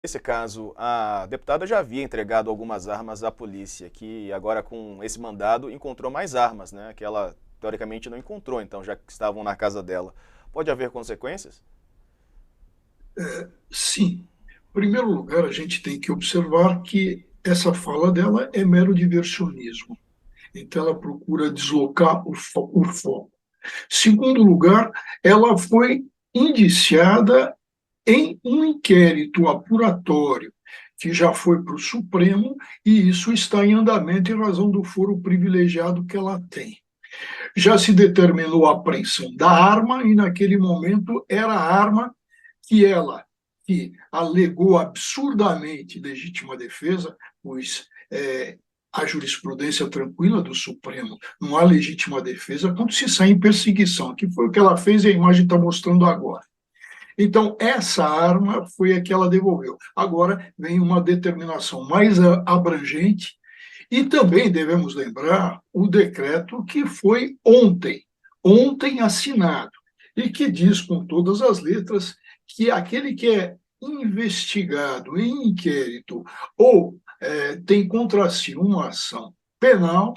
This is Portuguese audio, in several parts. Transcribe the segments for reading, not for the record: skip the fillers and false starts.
Nesse caso, a deputada já havia entregado algumas armas à polícia, que agora com esse mandado encontrou mais armas, né? Que ela teoricamente não encontrou, então, já que estavam na casa dela. Pode haver consequências? Sim. Em primeiro lugar, a gente tem que observar que essa fala dela é mero diversionismo. Então, ela procura deslocar o foco. Segundo lugar, ela foi indiciada em um inquérito apuratório que já foi para o Supremo, e isso está em andamento em razão do foro privilegiado que ela tem. Já se determinou a apreensão da arma, e naquele momento era a arma que ela, que alegou absurdamente legítima defesa, pois a jurisprudência tranquila do Supremo, não há legítima defesa quando se sai em perseguição, que foi o que ela fez e a imagem está mostrando agora. Então, essa arma foi a que ela devolveu. Agora vem uma determinação mais abrangente, e também devemos lembrar o decreto que foi ontem assinado, e que diz com todas as letras que aquele que é investigado em inquérito ou tem contra si uma ação penal,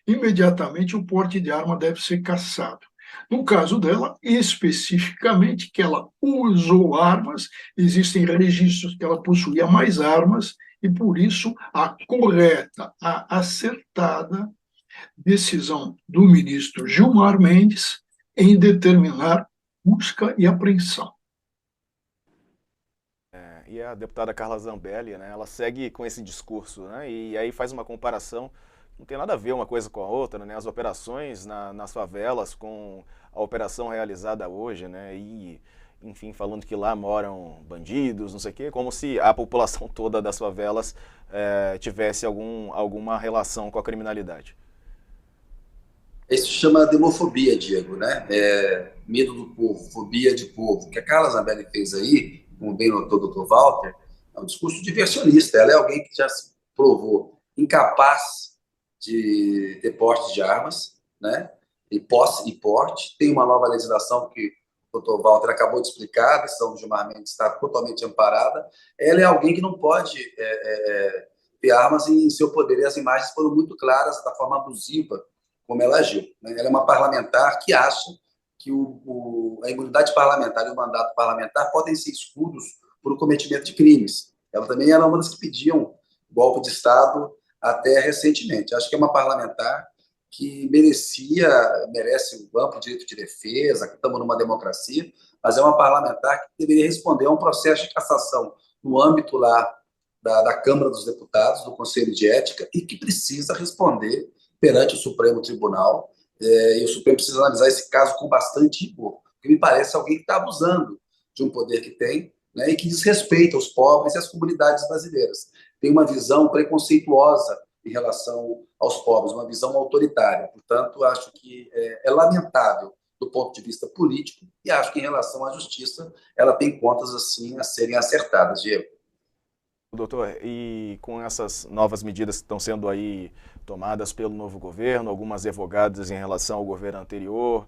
imediatamente o porte de arma deve ser cassado. No caso dela, especificamente, que ela usou armas, existem registros que ela possuía mais armas, e por isso a correta, a acertada decisão do ministro Gilmar Mendes em determinar busca e apreensão. E a deputada Carla Zambelli, né, ela segue com esse discurso, né, e aí faz uma comparação, não tem nada a ver uma coisa com a outra, né, as operações nas favelas com a operação realizada hoje, né, e enfim, falando que lá moram bandidos, não sei o quê, como se a população toda das favelas tivesse alguma relação com a criminalidade. Isso se chama demofobia, Diego, né? Medo do povo, fobia de povo. O que a Carla Zambelli fez aí, como bem notou o Dr. Walter, é um discurso diversionista. Ela é alguém que já se provou incapaz de ter porte de armas, né? E posse e porte. Tem uma nova legislação que o Dr. Walter acabou de explicar, a decisão do Gilmar Mendes está totalmente amparada. Ela é alguém que não pode ter armas em seu poder, e as imagens foram muito claras da forma abusiva como ela agiu. Né? Ela é uma parlamentar que acha que a imunidade parlamentar e o mandato parlamentar podem ser escudos por o cometimento de crimes. Ela também era uma das que pediam golpe de Estado até recentemente. Acho que é uma parlamentar que merece um amplo direito de defesa, que estamos numa democracia, mas é uma parlamentar que deveria responder a um processo de cassação no âmbito lá da Câmara dos Deputados, do Conselho de Ética, e que precisa responder perante o Supremo Tribunal, e o Supremo precisa analisar esse caso com bastante rigor, porque me parece alguém que está abusando de um poder que tem, né, e que desrespeita os pobres e as comunidades brasileiras. Tem uma visão preconceituosa em relação aos pobres, uma visão autoritária. Portanto, acho que é lamentável do ponto de vista político, e acho que em relação à justiça, ela tem contas assim a serem acertadas, Diego. Doutor, e com essas novas medidas que estão sendo aí tomadas pelo novo governo, algumas revogadas em relação ao governo anterior,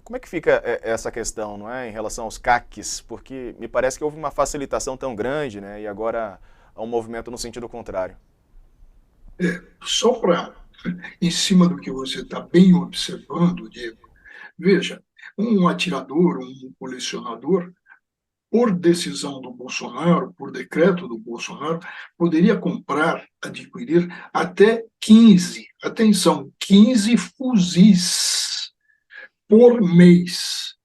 como é que fica essa questão, não é, em relação aos CACs? Porque me parece que houve uma facilitação tão grande, né, e agora há um movimento no sentido contrário. Só para, em cima do que você está bem observando, Diego, veja, um atirador, um colecionador, por decisão do Bolsonaro, por decreto do Bolsonaro, poderia comprar, adquirir até 15, atenção, 15 fuzis por mês.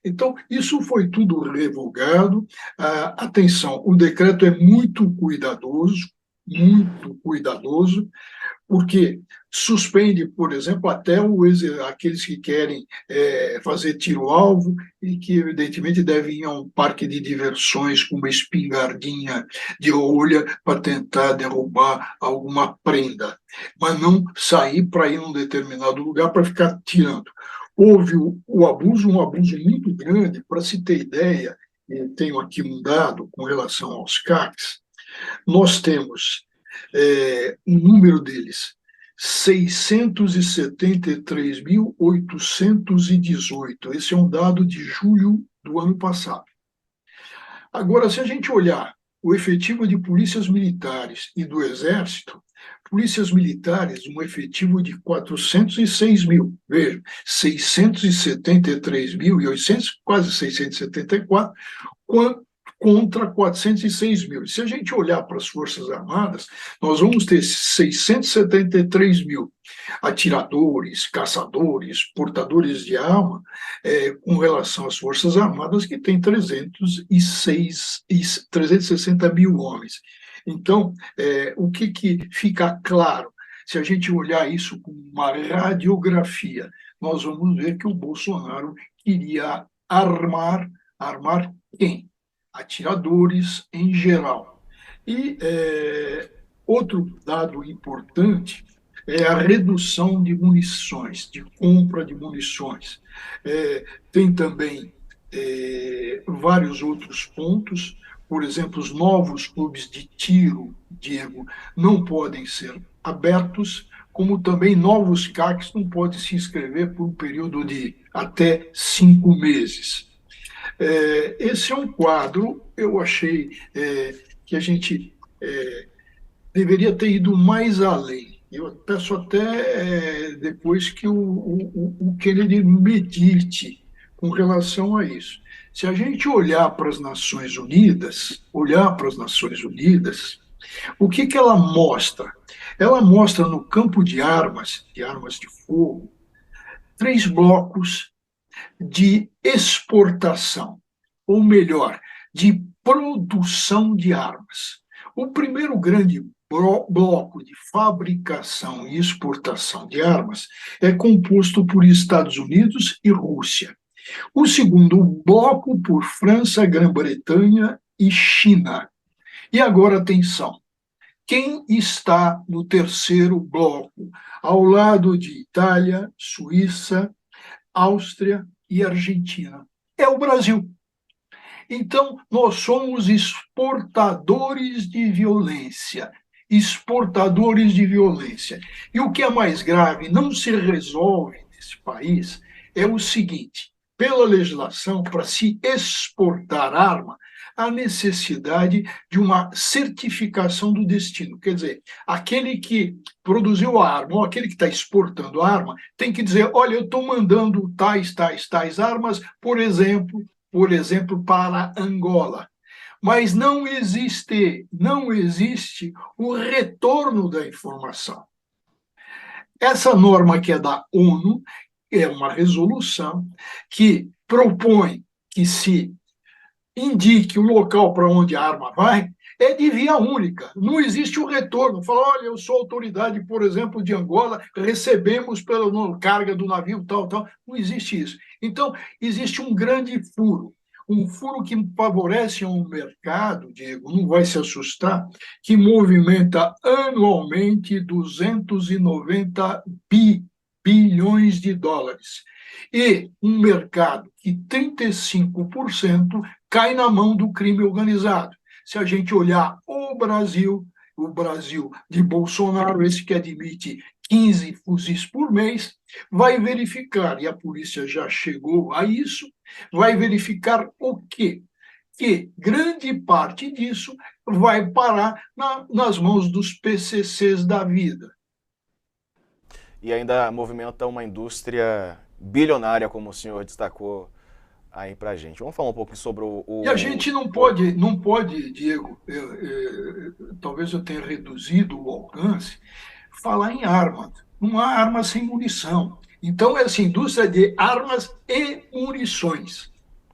Então, isso foi tudo revogado. Atenção, o decreto é muito cuidadoso, porque suspende, por exemplo, até aqueles que querem fazer tiro-alvo e que, evidentemente, devem ir a um parque de diversões com uma espingardinha de rolha para tentar derrubar alguma prenda, mas não sair para ir num determinado lugar para ficar tirando. Houve o abuso, um abuso muito grande. Para se ter ideia, eu tenho aqui um dado com relação aos CACs. Nós temos o número deles, 673.818. Esse é um dado de julho do ano passado. Agora, se a gente olhar o efetivo de polícias militares e do Exército, polícias militares, um efetivo de 406 mil, veja, 673.800, quase 674, contra 406 mil. Se a gente olhar para as Forças Armadas, nós vamos ter 673 mil atiradores, caçadores, portadores de arma, com relação às Forças Armadas, que tem 360 mil homens. Então, o que fica claro? Se a gente olhar isso com uma radiografia, nós vamos ver que o Bolsonaro queria armar quem? Atiradores em geral. E outro dado importante é a redução de munições, de compra de munições. Tem também vários outros pontos, por exemplo, os novos clubes de tiro, Diego, não podem ser abertos, como também novos CACs não podem se inscrever por um período de até 5 meses. Esse é um quadro, eu achei que a gente deveria ter ido mais além. Eu peço até depois que o Kennedy medite com relação a isso. Se a gente olhar para as Nações Unidas, o que ela mostra? Ela mostra no campo de armas de fogo, 3 blocos de exportação, ou melhor, de produção de armas. O primeiro grande bloco de fabricação e exportação de armas é composto por Estados Unidos e Rússia. O segundo bloco por França, Grã-Bretanha e China. E agora, atenção, quem está no terceiro bloco, ao lado de Itália, Suíça, Áustria e Argentina? É o Brasil. Então, nós somos exportadores de violência. Exportadores de violência. E o que é mais grave, não se resolve nesse país, é o seguinte: pela legislação, para se exportar arma, há necessidade de uma certificação do destino. Quer dizer, aquele que produziu a arma, ou aquele que está exportando a arma, tem que dizer: olha, eu estou mandando tais armas, por exemplo, para Angola. Mas não existe o retorno da informação. Essa norma, que é da ONU, é uma resolução que propõe que se indique o local para onde a arma vai, é de via única. Não existe o retorno. Fala: olha, eu sou autoridade, por exemplo, de Angola, recebemos pela carga do navio, tal. Não existe isso. Então, existe um grande furo. Um furo que favorece um mercado, Diego, não vai se assustar, que movimenta anualmente 290 bilhões de dólares. E um mercado que 35% cai na mão do crime organizado. Se a gente olhar o Brasil de Bolsonaro, esse que admite 15 fuzis por mês, vai verificar, e a polícia já chegou a isso, vai verificar o quê? Que grande parte disso vai parar nas mãos dos PCCs da vida. E ainda movimenta uma indústria bilionária, como o senhor destacou aí pra gente. Vamos falar um pouco sobre E a gente não pode, Diego, talvez eu tenha reduzido o alcance, falar em arma. Não há arma sem munição. Então, essa indústria de armas e munições.